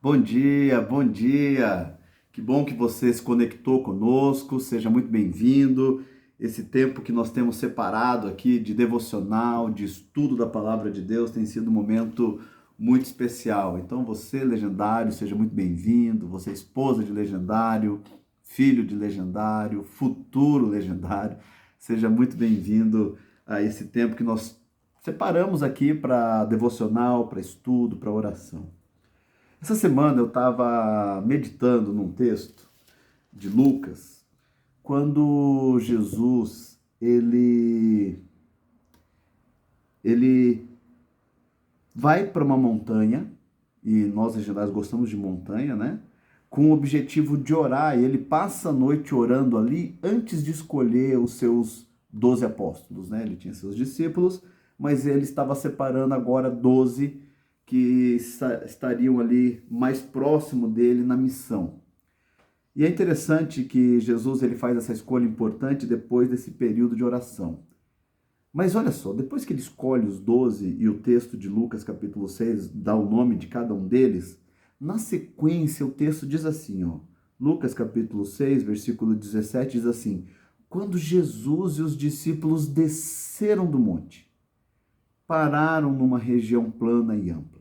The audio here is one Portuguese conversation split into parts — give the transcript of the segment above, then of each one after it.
Bom dia, bom dia. Que bom que você se conectou conosco. Seja muito bem-vindo. Esse tempo que nós temos separado aqui de devocional, de estudo da palavra de Deus, tem sido um momento muito especial. Então, você, legendário, seja muito bem-vindo. Você, esposa de legendário, filho de legendário, futuro legendário, seja muito bem-vindo a esse tempo que nós separamos aqui para devocional, para estudo, para oração. Essa semana eu estava meditando num texto de Lucas, quando Jesus ele vai para uma montanha, e nós legendários gostamos de montanha, né? Com o objetivo de orar, e ele passa a noite orando ali antes de escolher os seus 12 apóstolos, né? Ele tinha seus discípulos, mas ele estava separando agora 12 que estariam ali mais próximo dele na missão. E é interessante que Jesus ele faz essa escolha importante depois desse período de oração. Mas olha só, depois que ele escolhe os 12 e o texto de Lucas capítulo 6 dá o nome de cada um deles, na sequência o texto diz assim, ó, Lucas capítulo 6, versículo 17 diz assim: quando Jesus e os discípulos desceram do monte, pararam numa região plana e ampla.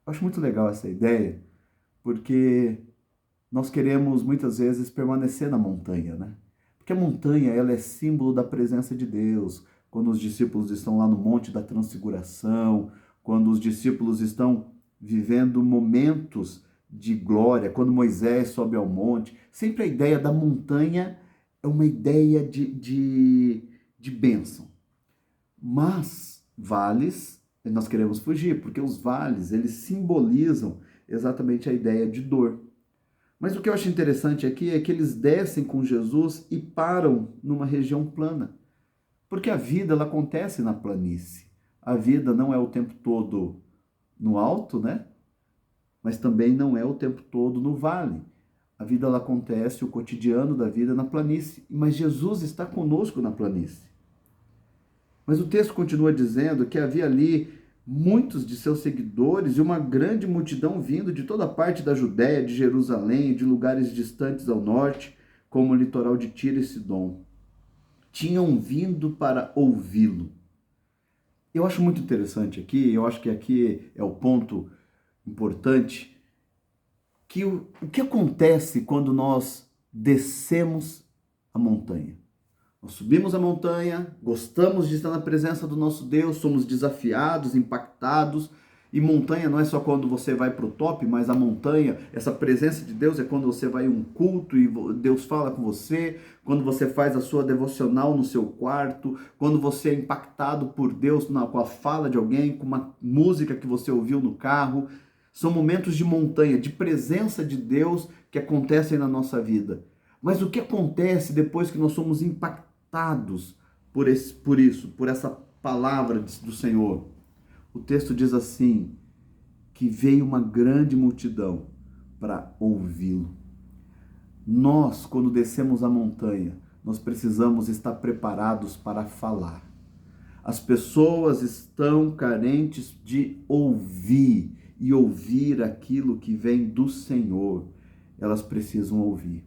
Eu acho muito legal essa ideia, porque nós queremos muitas vezes permanecer na montanha, né? Porque a montanha, ela é símbolo da presença de Deus. Quando os discípulos estão lá no Monte da Transfiguração, quando os discípulos estão vivendo momentos de glória, quando Moisés sobe ao monte, sempre a ideia da montanha é uma ideia de bênção. Mas vales, nós queremos fugir, porque os vales, eles simbolizam exatamente a ideia de dor. Mas o que eu acho interessante aqui é que eles descem com Jesus e param numa região plana. Porque a vida ela acontece na planície. A vida não é o tempo todo no alto, né? Mas também não é o tempo todo no vale. A vida ela acontece, o cotidiano da vida na planície. Mas Jesus está conosco na planície. Mas o texto continua dizendo que havia ali muitos de seus seguidores e uma grande multidão vindo de toda parte da Judéia, de Jerusalém e de lugares distantes ao norte, como o litoral de Tiro e Sidom. Tinham vindo para ouvi-lo. Eu acho muito interessante aqui, eu acho que aqui é o ponto importante, que o que acontece quando nós descemos a montanha? Nós subimos a montanha, gostamos de estar na presença do nosso Deus, somos desafiados, impactados. E montanha não é só quando você vai para o top, mas a montanha, essa presença de Deus é quando você vai em um culto e Deus fala com você, quando você faz a sua devocional no seu quarto, quando você é impactado por Deus com a fala de alguém, com uma música que você ouviu no carro. São momentos de montanha, de presença de Deus que acontecem na nossa vida. Mas o que acontece depois que nós somos impactados por essa palavra do Senhor? O texto diz assim, que veio uma grande multidão para ouvi-lo. Nós, quando descemos a montanha, nós precisamos estar preparados para falar. As pessoas estão carentes de ouvir e ouvir aquilo que vem do Senhor. Elas precisam ouvir.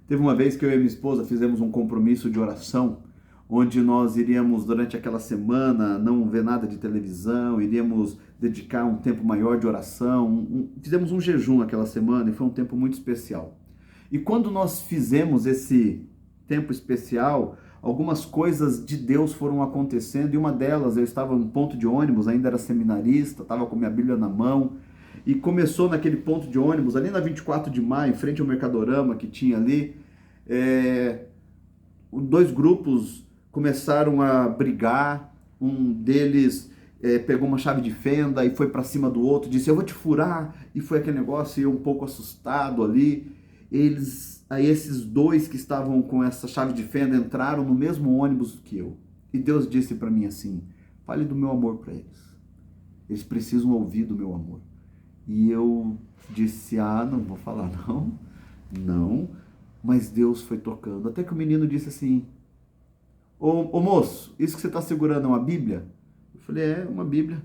Teve uma vez que eu e minha esposa fizemos um compromisso de oração, onde nós iríamos, durante aquela semana, não ver nada de televisão, iríamos dedicar um tempo maior de oração. Fizemos um jejum aquela semana e foi um tempo muito especial. E quando nós fizemos esse tempo especial, algumas coisas de Deus foram acontecendo, e uma delas, eu estava num ponto de ônibus, ainda era seminarista, estava com minha Bíblia na mão, e começou naquele ponto de ônibus, ali na 24 de maio, em frente ao Mercadorama que tinha ali, dois grupos começaram a brigar, um deles pegou uma chave de fenda e foi para cima do outro, disse, eu vou te furar, e foi aquele negócio, e eu um pouco assustado ali. Aí esses dois que estavam com essa chave de fenda entraram no mesmo ônibus que eu. E Deus disse para mim assim, fale do meu amor para eles. Eles precisam ouvir do meu amor. E eu disse, não vou falar não. Mas Deus foi tocando. Até que o menino disse assim, ô moço, isso que você está segurando é uma Bíblia? Eu falei, é uma Bíblia.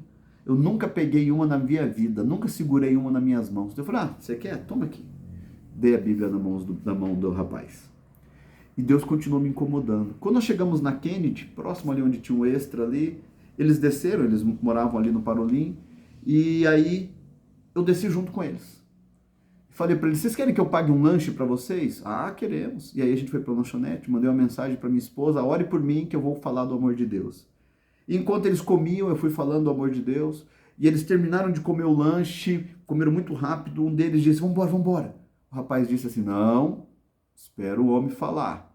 Eu nunca peguei uma na minha vida, nunca segurei uma nas minhas mãos. Eu falei, você quer? Toma aqui. Dei a Bíblia na mão do rapaz. E Deus continuou me incomodando. Quando nós chegamos na Kennedy, próximo ali onde tinha um Extra ali, eles desceram, eles moravam ali no Parolim, e aí eu desci junto com eles. Falei para eles, vocês querem que eu pague um lanche para vocês? Ah, queremos. E aí a gente foi para o lanchonete, mandei uma mensagem para minha esposa, ore por mim que eu vou falar do amor de Deus. E enquanto eles comiam, eu fui falando do amor de Deus, e eles terminaram de comer o lanche, comeram muito rápido, um deles disse, vambora, vambora. O rapaz disse assim, não, espera o homem falar.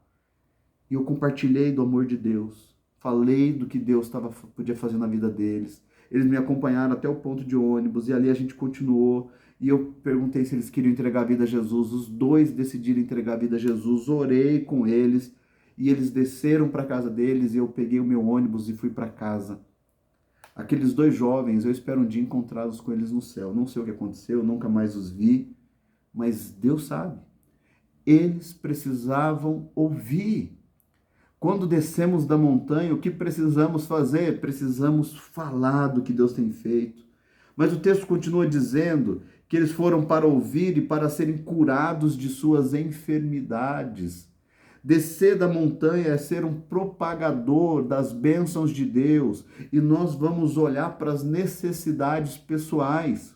E eu compartilhei do amor de Deus, falei do que Deus podia fazer na vida deles. Eles me acompanharam até o ponto de ônibus, e ali a gente continuou. E eu perguntei se eles queriam entregar a vida a Jesus. Os dois decidiram entregar a vida a Jesus. Orei com eles e eles desceram para a casa deles e eu peguei o meu ônibus e fui para casa. Aqueles dois jovens, eu espero um dia encontrá-los com eles no céu. Não sei o que aconteceu, nunca mais os vi, mas Deus sabe. Eles precisavam ouvir. Quando descemos da montanha, o que precisamos fazer? Precisamos falar do que Deus tem feito. Mas o texto continua dizendo que eles foram para ouvir e para serem curados de suas enfermidades. Descer da montanha é ser um propagador das bênçãos de Deus e nós vamos olhar para as necessidades pessoais.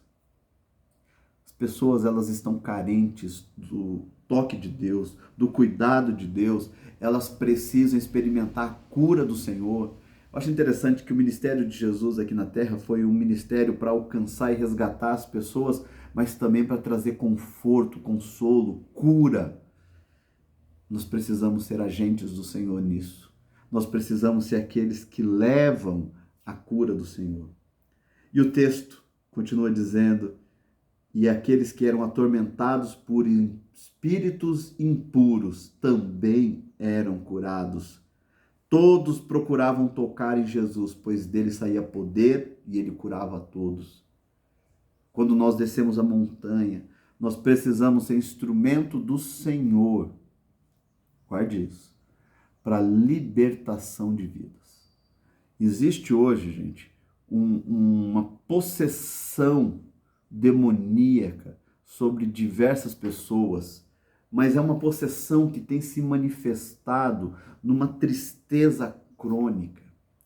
As pessoas, elas estão carentes do toque de Deus, do cuidado de Deus, elas precisam experimentar a cura do Senhor. Eu acho interessante que o ministério de Jesus aqui na Terra foi um ministério para alcançar e resgatar as pessoas, mas também para trazer conforto, consolo, cura. Nós precisamos ser agentes do Senhor nisso. Nós precisamos ser aqueles que levam a cura do Senhor. E o texto continua dizendo, e aqueles que eram atormentados por espíritos impuros também eram curados. Todos procuravam tocar em Jesus, pois dele saía poder e ele curava a todos. Quando nós descemos a montanha, nós precisamos ser instrumento do Senhor. Guarde isso. Para libertação de vidas. Existe hoje, gente, uma possessão demoníaca sobre diversas pessoas, mas é uma possessão que tem se manifestado numa tristeza crônica,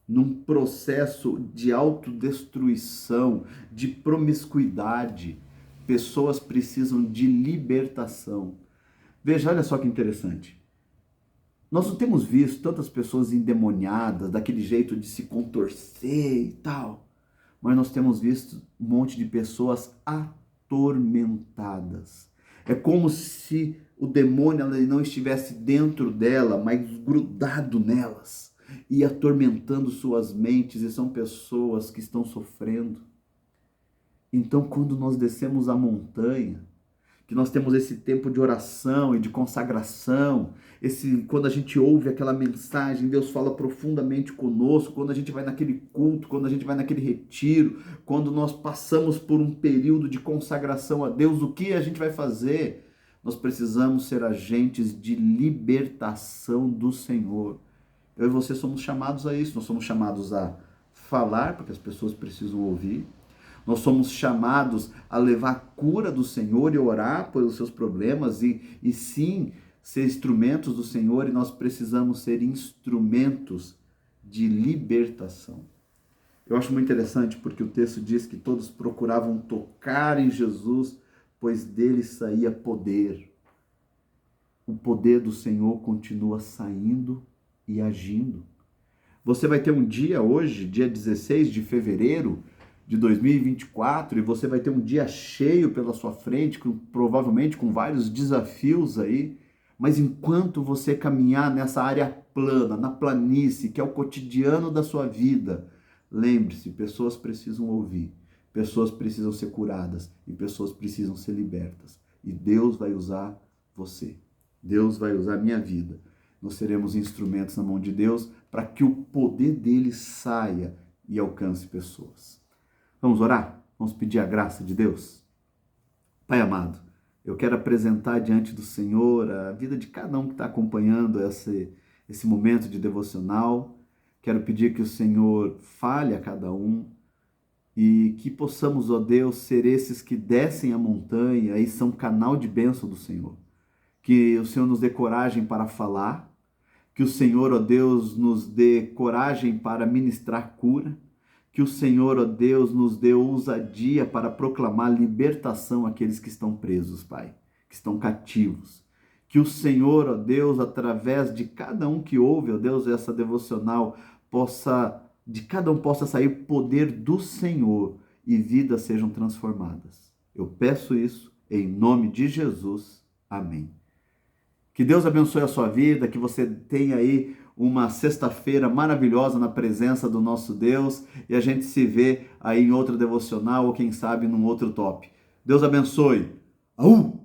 num processo de autodestruição, de promiscuidade. Pessoas precisam de libertação. Veja, olha só que interessante. Nós não temos visto tantas pessoas endemoniadas, daquele jeito de se contorcer e tal, mas nós temos visto um monte de pessoas atormentadas. É como se o demônio não estivesse dentro dela, mas grudado nelas e atormentando suas mentes, e são pessoas que estão sofrendo. Então, quando nós descemos a montanha, que nós temos esse tempo de oração e de consagração, quando a gente ouve aquela mensagem, Deus fala profundamente conosco, quando a gente vai naquele culto, quando a gente vai naquele retiro, quando nós passamos por um período de consagração a Deus, o que a gente vai fazer? Nós precisamos ser agentes de libertação do Senhor. Eu e você somos chamados a isso, nós somos chamados a falar, porque as pessoas precisam ouvir. Nós somos chamados a levar a cura do Senhor e orar pelos seus problemas e sim, ser instrumentos do Senhor, e nós precisamos ser instrumentos de libertação. Eu acho muito interessante porque o texto diz que todos procuravam tocar em Jesus, pois dele saía poder. O poder do Senhor continua saindo e agindo. Você vai ter um dia hoje, dia 16 de fevereiro, de 2024, e você vai ter um dia cheio pela sua frente, provavelmente com vários desafios aí, mas enquanto você caminhar nessa área plana, na planície, que é o cotidiano da sua vida, lembre-se, pessoas precisam ouvir, pessoas precisam ser curadas e pessoas precisam ser libertas. E Deus vai usar você, Deus vai usar a minha vida. Nós seremos instrumentos na mão de Deus para que o poder dele saia e alcance pessoas. Vamos orar? Vamos pedir a graça de Deus? Pai amado, eu quero apresentar diante do Senhor a vida de cada um que está acompanhando esse momento de devocional. Quero pedir que o Senhor fale a cada um, e que possamos, ó Deus, ser esses que descem a montanha e são canal de bênção do Senhor. Que o Senhor nos dê coragem para falar, que o Senhor, ó Deus, nos dê coragem para ministrar cura, que o Senhor, ó Deus, nos dê ousadia para proclamar libertação àqueles que estão presos, Pai, que estão cativos. Que o Senhor, ó Deus, através de cada um que ouve, ó Deus, essa devocional, de cada um possa sair o poder do Senhor e vidas sejam transformadas. Eu peço isso em nome de Jesus. Amém. Que Deus abençoe a sua vida, que você tenha aí uma sexta-feira maravilhosa na presença do nosso Deus e a gente se vê aí em outra devocional ou quem sabe num outro top. Deus abençoe. Aú!